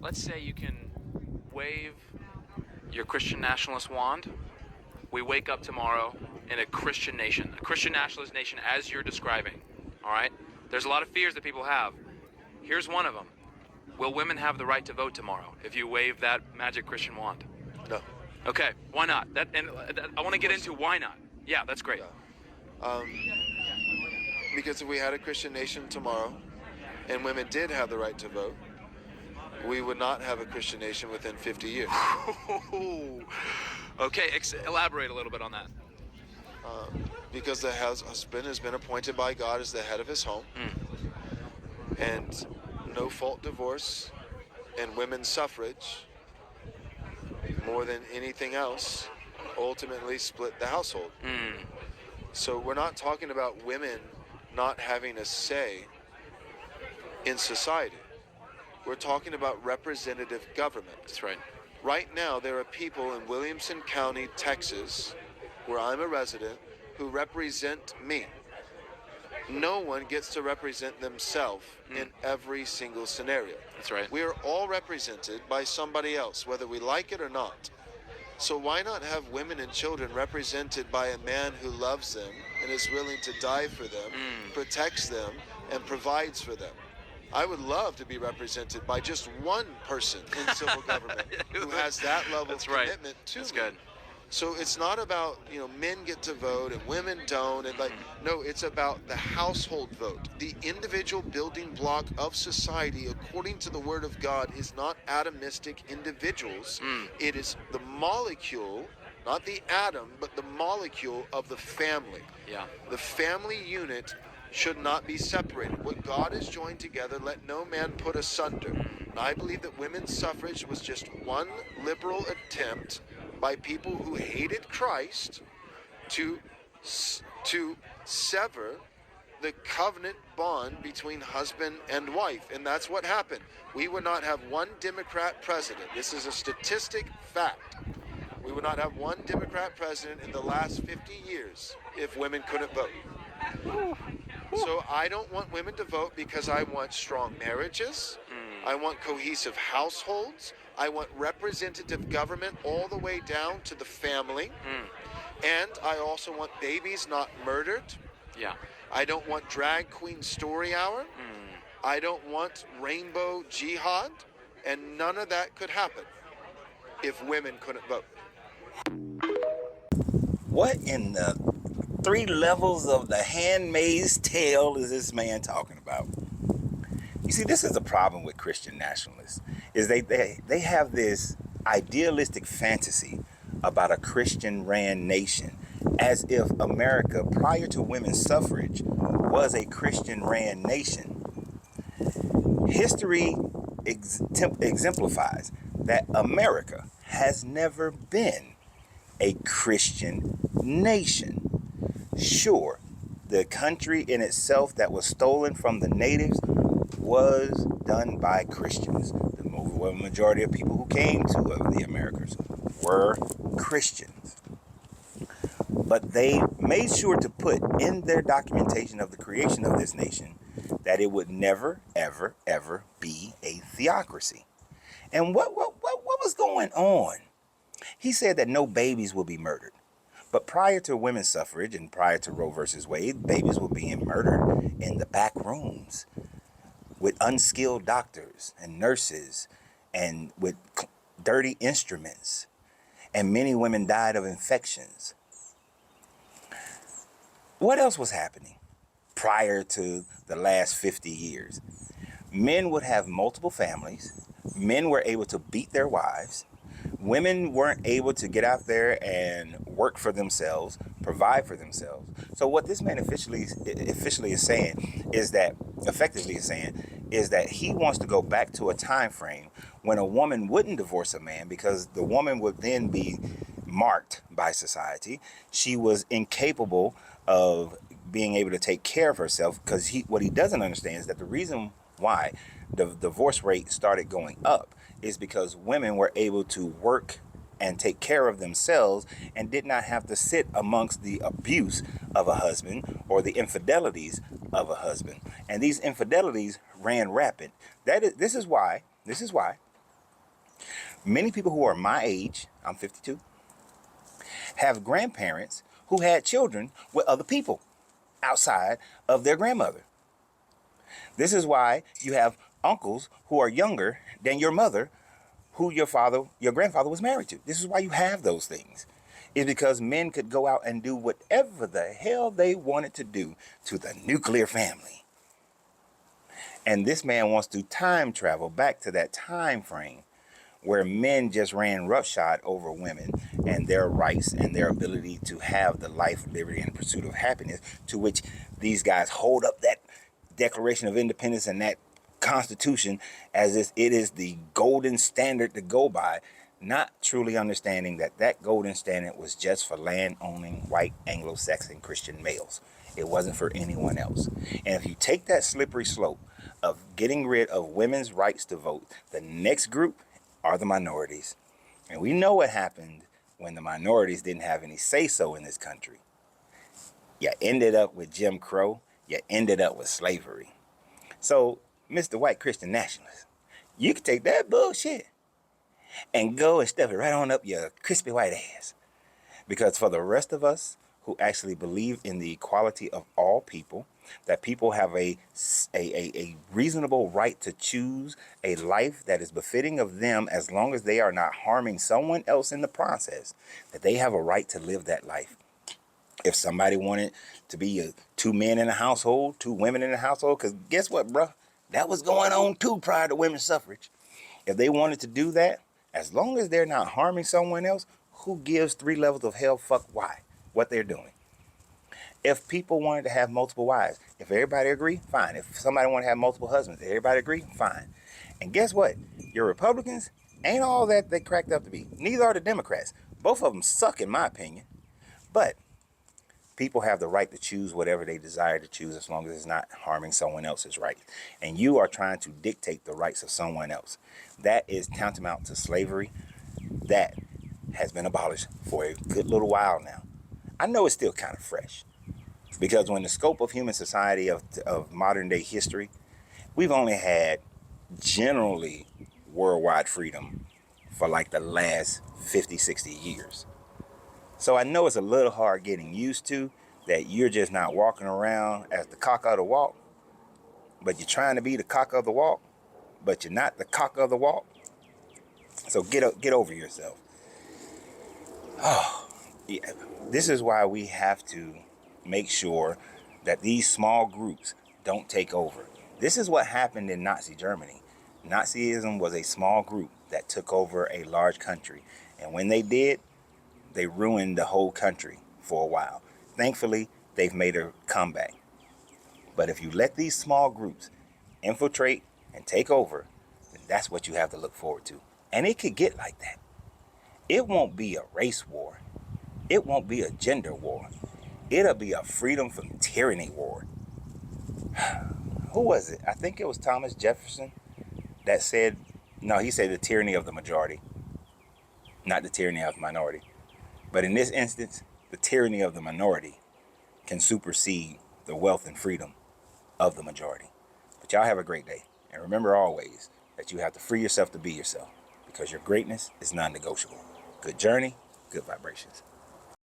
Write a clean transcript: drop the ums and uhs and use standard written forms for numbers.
let's say you can wave your Christian nationalist wand. We wake up tomorrow in a Christian nation, a Christian nationalist nation as you're describing, all right? There's a lot of fears that people have. Here's one of them. Will women have the right to vote tomorrow if you wave that magic Christian wand? No. Okay, why not? I want to get into why not. Yeah, that's great. Yeah. Because if we had a Christian nation tomorrow and women did have the right to vote, we would not have a Christian nation within 50 years. Okay, elaborate a little bit on that. Because the husband has been appointed by God as the head of his home. And no-fault divorce and women's suffrage, more than anything else, ultimately split the household. So we're not talking about women not having a say in society. We're talking about representative government. That's right. Right now, there are people in Williamson County, Texas, where I'm a resident, who represent me. No one gets to represent themselves in every single scenario. That's right. We are all represented by somebody else, whether we like it or not. So why not have women and children represented by a man who loves them and is willing to die for them, protects them, and provides for them? I would love to be represented by just one person in civil government who has that level of commitment to me. That's good. So it's not about, men get to vote and women don't, and no, it's about the household vote. The individual building block of society, according to the Word of God, is not atomistic individuals. It is the molecule, not the atom, but the molecule of the family. Yeah. The family unit should not be separated. What God has joined together, let no man put asunder. And I believe that women's suffrage was just one liberal attempt by people who hated Christ to sever the covenant bond between husband and wife. And that's what happened. We would not have one Democrat president. This is a statistic fact. We would not have one Democrat president in the last 50 years if women couldn't vote. So I don't want women to vote because I want strong marriages. I want cohesive households. I want representative government all the way down to the family. And I also want babies not murdered. Yeah. I don't want drag queen story hour. I don't want rainbow jihad. And none of that could happen if women couldn't vote. What in the 3 levels of the Handmaid's Tale is this man talking about? You see, this is the problem with Christian nationalists, is they have this idealistic fantasy about a Christian-ran nation, as if America, prior to women's suffrage, was a Christian-ran nation. History exemplifies that America has never been a Christian nation. Sure, the country in itself that was stolen from the natives was done by Christians. The overwhelming majority of people who came to the Americas were Christians. But they made sure to put in their documentation of the creation of this nation that it would never, ever, ever be a theocracy. And what was going on? He said that no babies will be murdered. But prior to women's suffrage and prior to Roe versus Wade, babies were being murdered in the back rooms with unskilled doctors and nurses and with dirty instruments. And many women died of infections. What else was happening prior to the last 50 years? Men would have multiple families. Men were able to beat their wives. Women weren't able to get out there and work for themselves, provide for themselves. So what this man effectively is saying is that he wants to go back to a time frame when a woman wouldn't divorce a man because the woman would then be marked by society. She was incapable of being able to take care of herself, because what he doesn't understand is that the reason why the divorce rate started going up is because women were able to work and take care of themselves and did not have to sit amongst the abuse of a husband or the infidelities of a husband. And these infidelities ran rapid. This is why Many people who are my age, I'm 52, have grandparents who had children with other people outside of their grandmother. This is why you have uncles who are younger than your mother, who your grandfather was married to. This is why you have those things. It's because men could go out and do whatever the hell they wanted to do to the nuclear family. And this man wants to time travel back to that time frame where men just ran roughshod over women and their rights and their ability to have the life, liberty, and pursuit of happiness, to which these guys hold up that Declaration of Independence and that Constitution as if it is the golden standard to go by, not truly understanding that that golden standard was just for land-owning white Anglo-Saxon Christian males. It wasn't for anyone else. And if you take that slippery slope of getting rid of women's rights to vote, the next group are the minorities. And we know what happened when the minorities didn't have any say-so in this country. You ended up with Jim Crow. You ended up with slavery. So, Mr. White Christian Nationalist, you can take that bullshit and go and stuff it right on up your crispy white ass. Because for the rest of us who actually believe in the equality of all people, that people have a reasonable right to choose a life that is befitting of them as long as they are not harming someone else in the process, that they have a right to live that life. If somebody wanted to be 2 men in a household, 2 women in a household, because guess what, bro? That was going on too prior to women's suffrage. If they wanted to do that, as long as they're not harming someone else, who gives 3 levels of hell fuck why? What they're doing. If people wanted to have multiple wives, if everybody agree, fine. If somebody want to have multiple husbands, if everybody agree, fine. And guess what? Your Republicans ain't all that they cracked up to be. Neither are the Democrats. Both of them suck in my opinion. But people have the right to choose whatever they desire to choose as long as it's not harming someone else's rights. And you are trying to dictate the rights of someone else. That is tantamount to slavery. That has been abolished for a good little while now. I know it's still kind of fresh, because when the scope of human society of modern day history, we've only had generally worldwide freedom for like the last 50, 60 years. So I know it's a little hard getting used to that you're just not walking around as the cock of the walk, but you're trying to be the cock of the walk, but you're not the cock of the walk. So get over yourself. Oh, yeah. This is why we have to make sure that these small groups don't take over. This is what happened in Nazi Germany. Nazism was a small group that took over a large country. And when they did, they ruined the whole country for a while. Thankfully, they've made a comeback. But if you let these small groups infiltrate and take over, then that's what you have to look forward to. And it could get like that. It won't be a race war. It won't be a gender war. It'll be a freedom from tyranny war. Who was it? I think it was Thomas Jefferson that said, no, he said the tyranny of the majority, not the tyranny of the minority. But in this instance, the tyranny of the minority can supersede the wealth and freedom of the majority. But y'all have a great day. And remember always that you have to free yourself to be yourself, because your greatness is non-negotiable. Good journey, good vibrations.